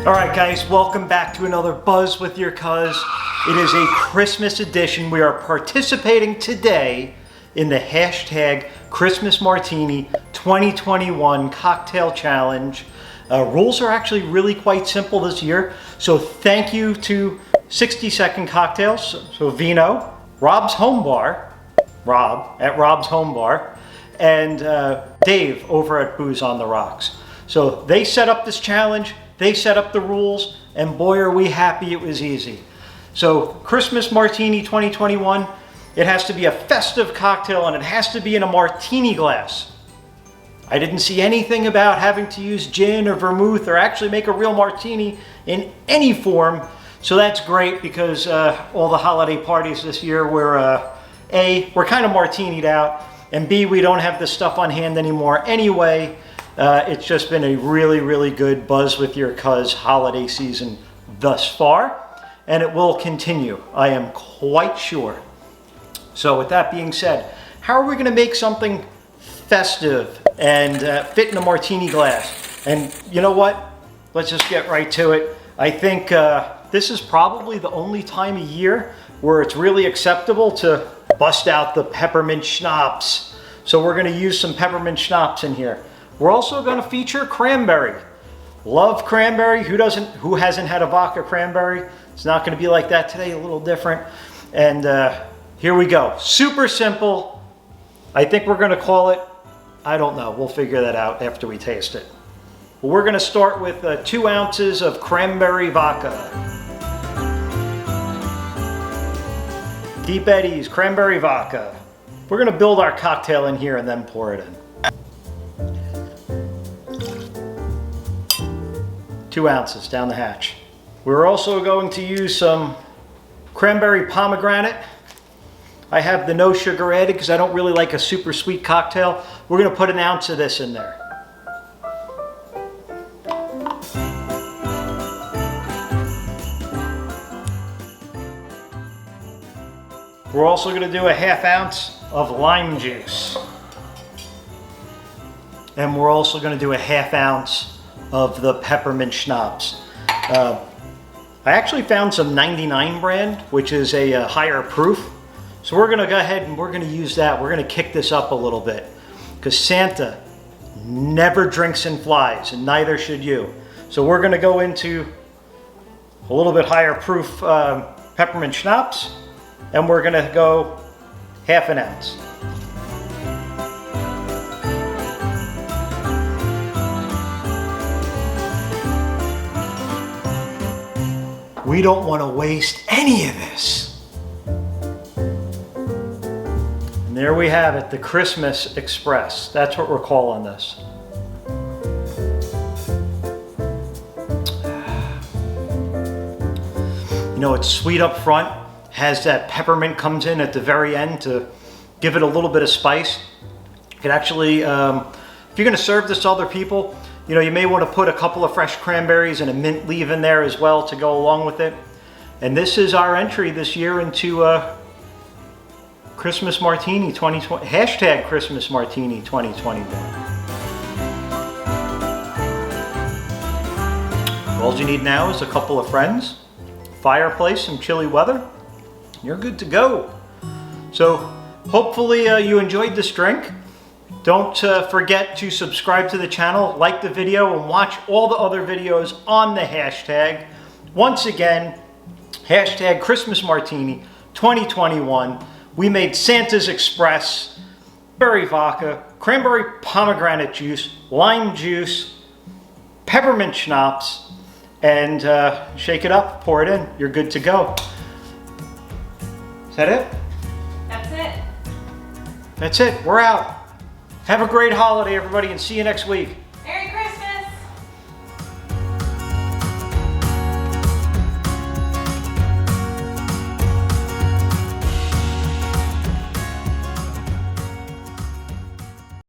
All right, guys, welcome back to another Buzz with Your Cuz. It is a Christmas edition. We are participating today in the hashtag Christmas Martini 2021 Cocktail Challenge. Rules are actually really quite simple this year. So thank you to 60 Second Cocktails, so Vino, Rob's Home Bar, Rob at Rob's Home Bar, and Dave over at Booze on the Rocks. So they set up this challenge, they set up the rules, and boy are we happy it was easy. So Christmas Martini 2021, it has to be a festive cocktail and it has to be in a martini glass. I didn't see anything about having to use gin or vermouth or actually make a real martini in any form. So that's great because all the holiday parties this year we're kind of martinied out, and B, we don't have this stuff on hand anymore anyway. It's just been a really, really good Buzz with Your Cuz holiday season thus far, and it will continue, I am quite sure. So with that being said, how are we going to make something festive and fit in a martini glass? And you know what? Let's just get right to it. I think this is probably the only time of year where it's really acceptable to bust out the Peppermint Schnapps. So we're going to use some Peppermint Schnapps in here. We're also going to feature cranberry. Love cranberry. Who hasn't had a vodka cranberry? It's not going to be like that today, a little different. And here we go. Super simple. I think we're going to call it, I don't know. We'll figure that out after we taste it. But we're going to start with 2 ounces of cranberry vodka. Deep Eddy's cranberry vodka. We're going to build our cocktail in here and then pour it in. 2 ounces down the hatch. We're also going to use some Cranberry-Pomegrante. I have the no sugar added because I don't really like a super sweet cocktail. We're going to put 1 ounce of this in there. We're also going to do a 1/2 ounce of lime juice. And we're also going to do a 1/2 ounce of the Peppermint Schnapps. I actually found some 99 brand, which is a higher proof. So we're going to go ahead and we're going to use that. We're going to kick this up a little bit because Santa never drinks and flies, and neither should you. So we're going to go into a little bit higher proof Peppermint Schnapps, and we're going to go 1/2 ounce. We don't want to waste any of this. And there we have it, the Christmas Express. That's what we're calling this. You know, it's sweet up front, has that peppermint comes in at the very end to give it a little bit of spice. You could actually, if you're going to serve this to other people, you know, you may want to put a couple of fresh cranberries and a mint leaf in there as well to go along with it. And this is our entry this year into Christmas Martini 2020, hashtag Christmas Martini 2021. All you need now is a couple of friends, fireplace, some chilly weather. You're good to go. So hopefully you enjoyed this drink. Don't forget to subscribe to the channel, like the video, and watch all the other videos on the hashtag. Once again, hashtag Christmas Martini 2021. We made Santa's Express, berry vodka, cranberry pomegranate juice, lime juice, peppermint schnapps, and shake it up, pour it in. You're good to go. Is that it? That's it. That's it. We're out. Have a great holiday, everybody, and see you next week.